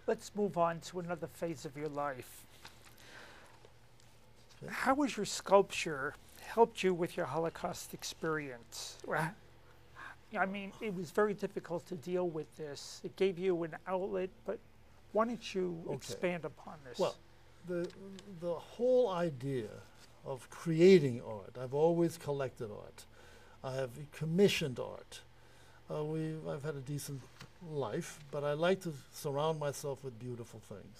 Let's move on to another phase of your life. Okay. How has your sculpture helped you with your Holocaust experience? I mean, it was very difficult to deal with this. It gave you an outlet, but why don't you Okay. expand upon this? Well, the the whole idea of creating art. I've always collected art. I have commissioned art. I've had a decent life, but I like to surround myself with beautiful things.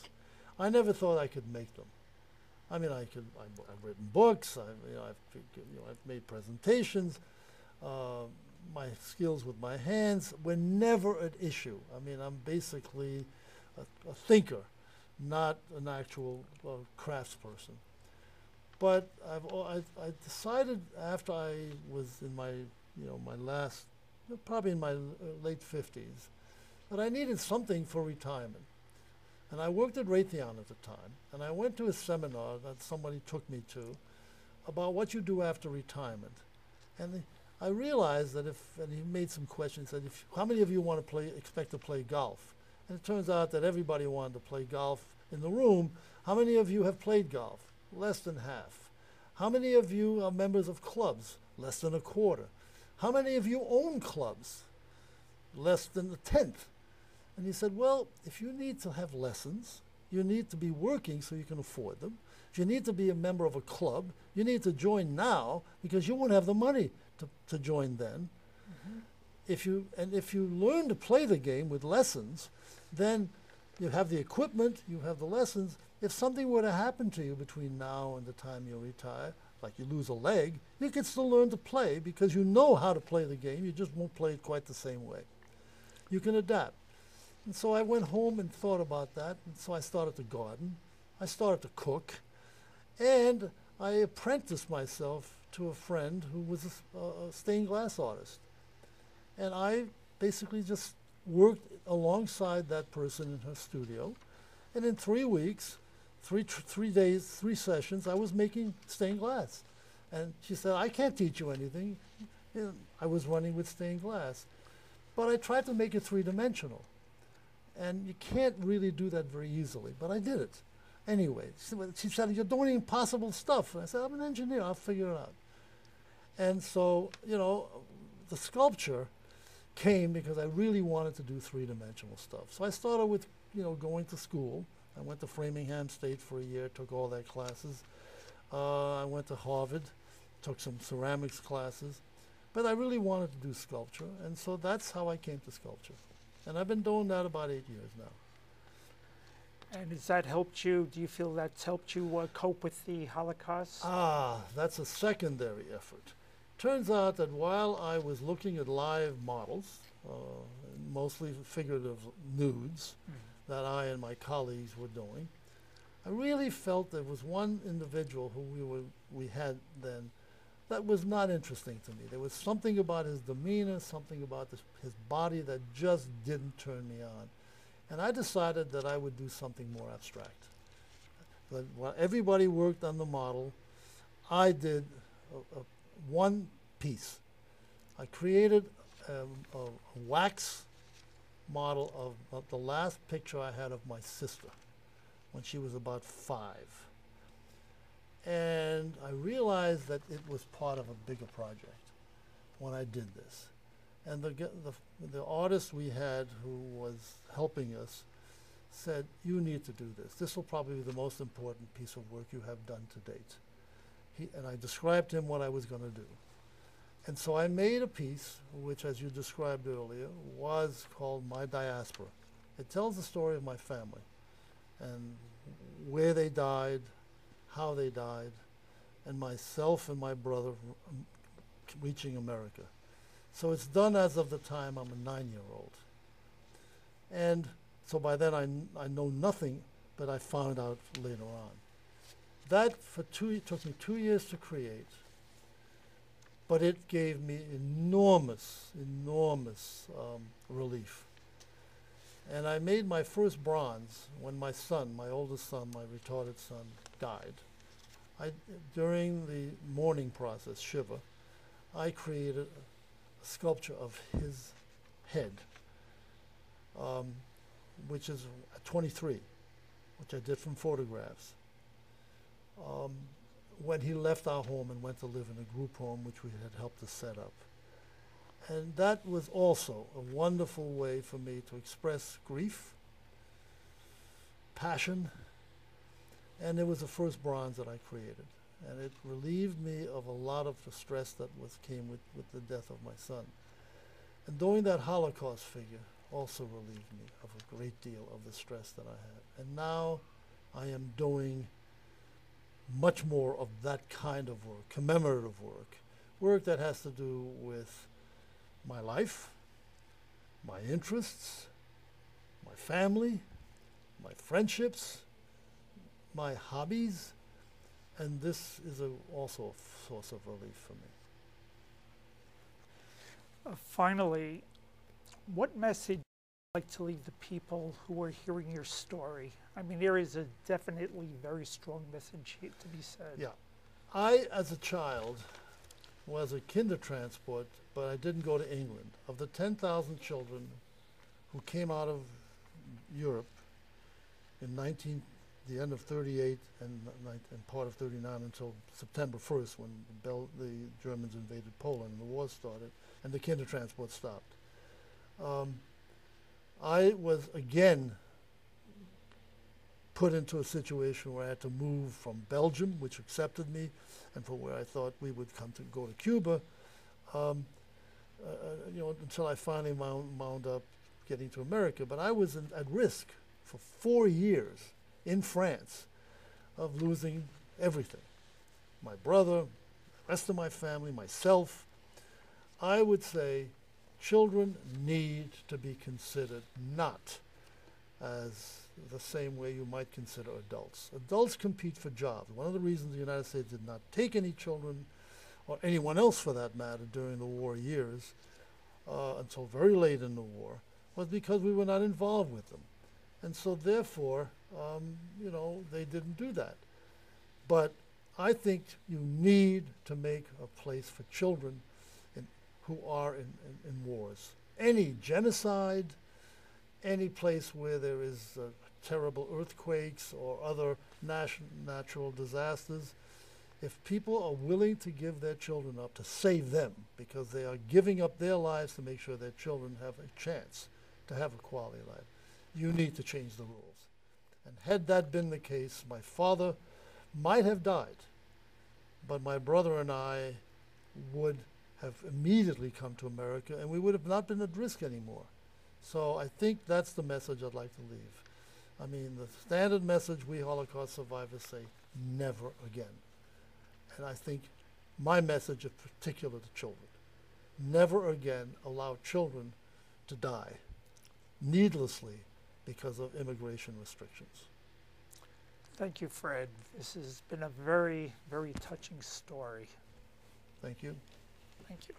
I never thought I could make them. I mean, I've written books. I've made presentations. Uh, my skills with my hands were never an issue. I mean, I'm basically a thinker, not an actual craftsperson. But I decided after I was in my, my last, probably in my late 50s, that I needed something for retirement. And I worked at Raytheon at the time, and I went to a seminar that somebody took me to about what you do after retirement. And I realized that and he made some questions, said, how many of you want to expect to play golf? And it turns out that everybody wanted to play golf in the room. How many of you have played golf? Less than half. How many of you are members of clubs? Less than a quarter. How many of you own clubs? Less than a tenth. And he said, well, if you need to have lessons, you need to be working so you can afford them. If you need to be a member of a club, you need to join now because you won't have the money to join then. Mm-hmm. If you learn to play the game with lessons, then you have the equipment, you have the lessons. If something were to happen to you between now and the time you retire, like you lose a leg, you can still learn to play because you know how to play the game. You just won't play it quite the same way. You can adapt. And so I went home and thought about that. And so I started to garden. I started to cook. And I apprenticed myself to a friend who was a stained glass artist. And I basically just worked alongside that person in her studio. And in 3 weeks, 3 days, 3 sessions, I was making stained glass. And she said, I can't teach you anything. I was running with stained glass. But I tried to make it three-dimensional. And you can't really do that very easily, but I did it. Anyway, she said, you're doing impossible stuff. And I said, I'm an engineer, I'll figure it out. And so, the sculpture came because I really wanted to do three-dimensional stuff. So I started with, going to school. I went to Framingham State for a year, took all their classes. I went to Harvard, took some ceramics classes. But I really wanted to do sculpture, and so that's how I came to sculpture. And I've been doing that about 8 years now. And has that helped you? Do you feel that's helped you cope with the Holocaust? That's a secondary effort. Turns out that while I was looking at live models, mostly figurative nudes, that I and my colleagues were doing, I really felt there was one individual who we had then that was not interesting to me. There was something about his demeanor, something about his body that just didn't turn me on. And I decided that I would do something more abstract. But while everybody worked on the model, I did one piece. I created a wax model of the last picture I had of my sister when she was about 5. And I realized that it was part of a bigger project when I did this. And the artist we had who was helping us said, you need to do this. This will probably be the most important piece of work you have done to date. And I described to him what I was going to do. And so I made a piece, which, as you described earlier, was called My Diaspora. It tells the story of my family and where they died, how they died, and myself and my brother reaching America. So it's done as of the time I'm a 9-year-old. And so by then I know nothing, but I found out later on. That took me 2 years to create, but it gave me enormous relief. And I made my first bronze when my son, my oldest son, my retarded son, died. During the mourning process, Shiva, I created a sculpture of his head. which is at 23, which I did from photographs, when he left our home and went to live in a group home which we had helped to set up. And that was also a wonderful way for me to express grief, passion, and it was the first bronze that I created. And it relieved me of a lot of the stress that came with the death of my son. And doing that Holocaust figure also relieved me of a great deal of the stress that I had. And now I am doing much more of that kind of work, commemorative work, work that has to do with my life, my interests, my family, my friendships, my hobbies, and this is also a source of relief for me. Finally, what message would you like to leave the people who are hearing your story? I mean, there is a definitely very strong message here to be said. Yeah. I, as a child, was a Kindertransport, but I didn't go to England. Of the 10,000 children who came out of Europe in the end of 38 and part of 39 until September 1st when the Germans invaded Poland and the war started and the Kindertransport stopped. I was again put into a situation where I had to move from Belgium, which accepted me, and from where I thought we would go to Cuba, until I finally wound up getting to America. But I was at risk for 4 years in France of losing everything. My brother, the rest of my family, myself. I would say children need to be considered not as the same way you might consider adults. Adults compete for jobs. One of the reasons the United States did not take any children, or anyone else for that matter, during the war years, until very late in the war, was because we were not involved with them. And so therefore, they didn't do that. But I think you need to make a place for children who are in wars. Any genocide, any place where there is terrible earthquakes or other natural disasters, if people are willing to give their children up to save them, because they are giving up their lives to make sure their children have a chance to have a quality life, you need to change the rules. And had that been the case, my father might have died, but my brother and I would have immediately come to America, and we would have not been at risk anymore. So I think that's the message I'd like to leave. I mean, the standard message we Holocaust survivors say, never again. And I think my message is particular to children. Never again allow children to die needlessly because of immigration restrictions. Thank you, Fred. This has been a very, very touching story. Thank you. Thank you.